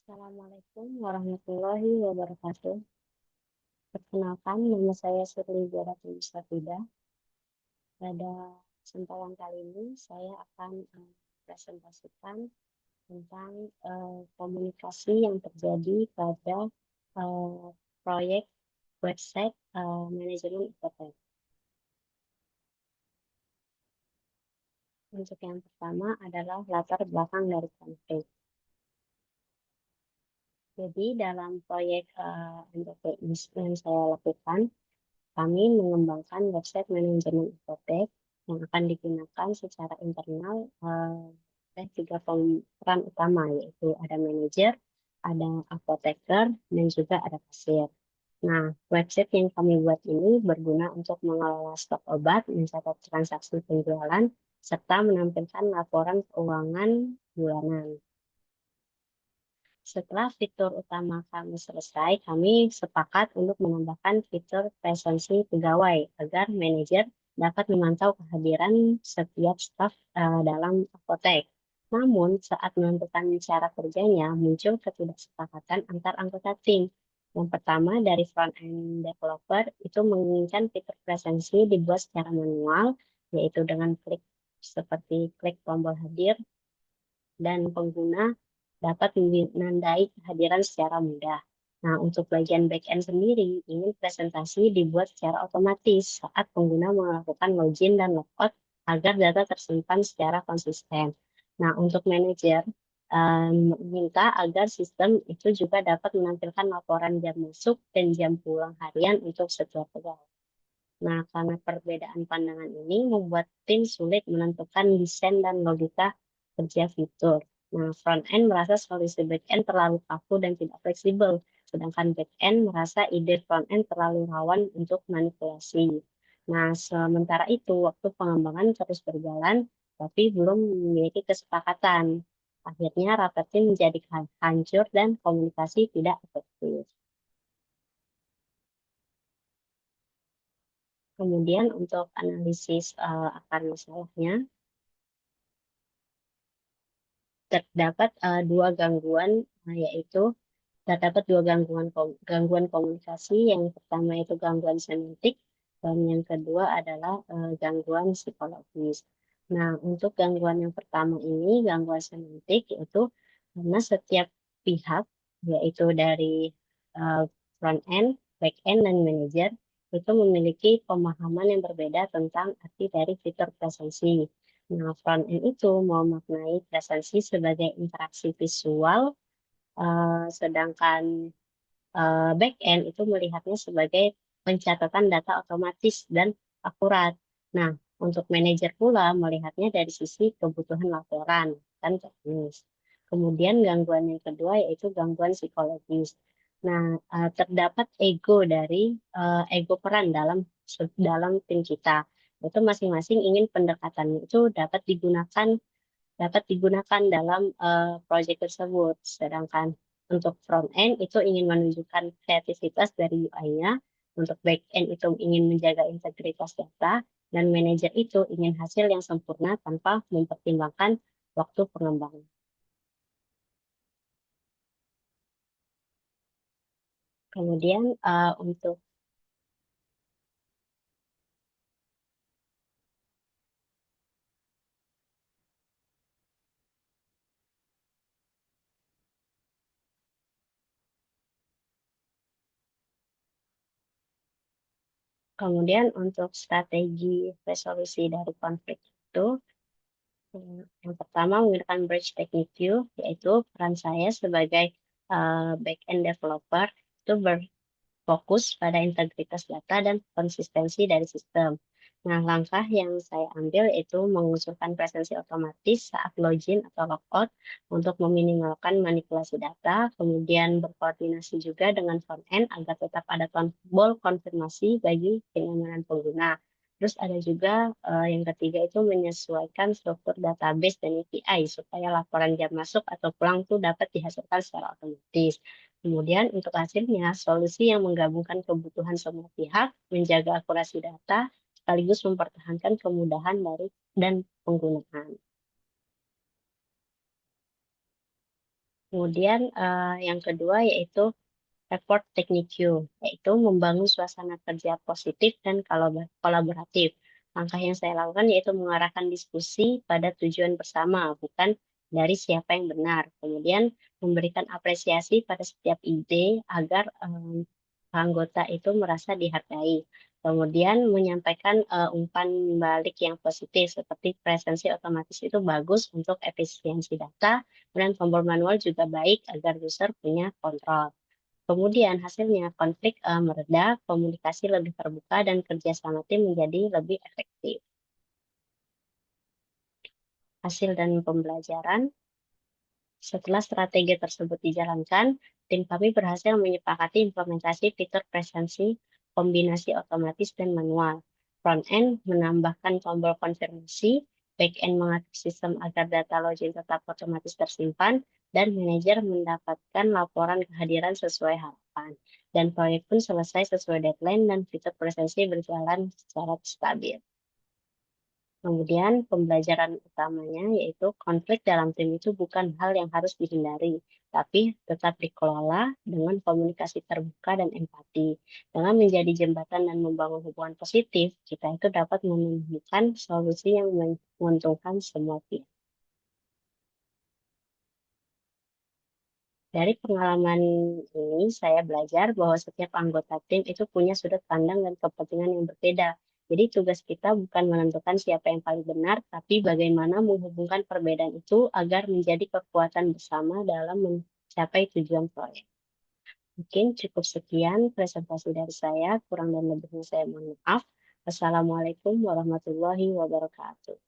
Assalamualaikum warahmatullahi wabarakatuh. Perkenalkan, nama saya Surli Jaratun Safida. Pada kesempatan kali ini, saya akan presentasikan tentang komunikasi yang terjadi pada eh, proyek website manajemen IPT. Untuk yang pertama adalah latar belakang dari konflik. Jadi dalam proyek MPT yang saya lakukan, kami mengembangkan website manajemen apotek yang akan digunakan secara internal oleh tiga peran utama, yaitu ada manajer, ada apoteker, dan juga ada kasir. Nah, website yang kami buat ini berguna untuk mengelola stok obat, mencatat transaksi penjualan, serta menampilkan laporan keuangan bulanan. Setelah fitur utama kami selesai, kami sepakat untuk menambahkan fitur presensi pegawai agar manajer dapat memantau kehadiran setiap staf dalam apotek. Namun, saat menentukan cara kerjanya, muncul ketidaksepakatan antar anggota tim. Yang pertama, dari front-end developer itu menginginkan fitur presensi dibuat secara manual, yaitu dengan klik seperti klik tombol hadir, dan pengguna dapat menandai kehadiran secara mudah. Nah, untuk bagian back-end sendiri, ingin presentasi dibuat secara otomatis saat pengguna melakukan login dan logout agar data tersimpan secara konsisten. Nah, untuk manajer, meminta agar sistem itu juga dapat menampilkan laporan jam masuk dan jam pulang harian untuk setiap pegawai. Nah, karena perbedaan pandangan ini membuat tim sulit menentukan desain dan logika kerja fitur. Nah, front-end merasa solusi back-end terlalu kaku dan tidak fleksibel, sedangkan back-end merasa ide front-end terlalu rawan untuk manipulasi. Nah, sementara itu, waktu pengembangan terus berjalan, tapi belum memiliki kesepakatan. Akhirnya, rapat tim menjadi hancur dan komunikasi tidak efektif. Kemudian untuk analisis akar masalahnya, terdapat dua gangguan, yaitu terdapat dua gangguan komunikasi. Yang pertama itu gangguan semantik, dan yang kedua adalah gangguan psikologis. Nah, untuk gangguan yang pertama ini, gangguan semantik, yaitu karena setiap pihak, yaitu dari uh, front end, back end, dan manager, itu memiliki pemahaman yang berbeda tentang arti dari fitur presensi. Nah, front end itu memaknai presensi sebagai interaksi visual, sedangkan back end itu melihatnya sebagai pencatatan data otomatis dan akurat. Nah, untuk manajer pula melihatnya dari sisi kebutuhan laporan dan teknis. Kemudian gangguan yang kedua yaitu gangguan psikologis. Nah, terdapat ego peran dalam tim kita. Itu masing-masing ingin pendekatannya itu dapat digunakan dalam proyek tersebut. Sedangkan untuk front end itu ingin menunjukkan kreativitas dari UI-nya, untuk back end itu ingin menjaga integritas data, dan manajer itu ingin hasil yang sempurna tanpa mempertimbangkan waktu pengembangan. Kemudian untuk strategi resolusi dari konflik itu, yang pertama menggunakan bridge technique, yaitu peran saya sebagai back-end developer itu fokus pada integritas data dan konsistensi dari sistem. Nah, langkah yang saya ambil itu mengusulkan presensi otomatis saat login atau logout untuk meminimalkan manipulasi data, kemudian berkoordinasi juga dengan front-end agar tetap ada tombol konfirmasi bagi kenyamanan pengguna. Terus ada juga yang ketiga itu menyesuaikan struktur database dan API supaya laporan jam masuk atau pulang itu dapat dihasilkan secara otomatis. Kemudian untuk hasilnya, solusi yang menggabungkan kebutuhan semua pihak, menjaga akurasi data, sekaligus mempertahankan kemudahan dari dan penggunaan. Kemudian yang kedua yaitu effort teknik Q, yaitu membangun suasana kerja positif dan kolaboratif. Langkah yang saya lakukan yaitu mengarahkan diskusi pada tujuan bersama, bukan dari siapa yang benar. Kemudian memberikan apresiasi pada setiap ide agar anggota itu merasa dihargai. Kemudian menyampaikan umpan balik yang positif seperti presensi otomatis itu bagus untuk efisiensi data dan tombol manual juga baik agar user punya kontrol. Kemudian hasilnya konflik mereda, komunikasi lebih terbuka, dan kerjasama tim menjadi lebih efektif. Hasil dan pembelajaran, setelah strategi tersebut dijalankan, tim kami berhasil menyepakati implementasi fitur presensi kombinasi otomatis dan manual. Front-end menambahkan tombol konfirmasi, back-end mengatur sistem agar data login tetap otomatis tersimpan, dan manajer mendapatkan laporan kehadiran sesuai harapan. Dan proyek pun selesai sesuai deadline dan fitur presensi berjalan secara stabil. Kemudian pembelajaran utamanya yaitu konflik dalam tim itu bukan hal yang harus dihindari, tapi tetap dikelola dengan komunikasi terbuka dan empati. Dengan menjadi jembatan dan membangun hubungan positif, kita itu dapat menemukan solusi yang menguntungkan semua pihak. Dari pengalaman ini, saya belajar bahwa setiap anggota tim itu punya sudut pandang dan kepentingan yang berbeda. Jadi tugas kita bukan menentukan siapa yang paling benar, tapi bagaimana menghubungkan perbedaan itu agar menjadi kekuatan bersama dalam mencapai tujuan proyek. Mungkin cukup sekian presentasi dari saya, kurang dan lebihnya saya mohon maaf. Wassalamualaikum warahmatullahi wabarakatuh.